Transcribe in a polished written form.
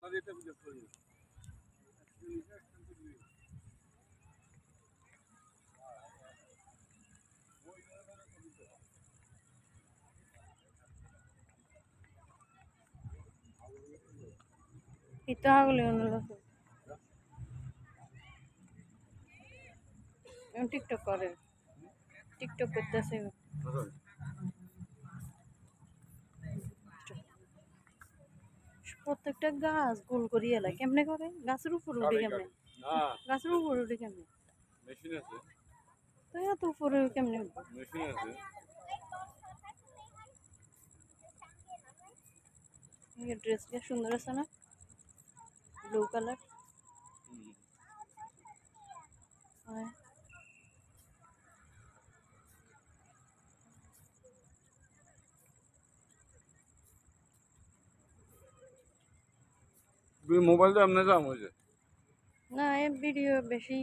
Itu aku lihat dulu. Yang TikTok করে TikTok করতেছে প্রত্যেকটা গাছ গোল করিয়ে এলাই কেমনে করে গাছের উপর উঠে কেমনে গাছের উপর উঠে কেমনে মেশিন আছে তো এত উপরে কেমনে উঠবো মেশিন আছে এই ড্রেসটা সুন্দর আছে না ব্লু কালার মোবাইল তো এমনি যাম হয়েছে না এই ভিডিও বেশি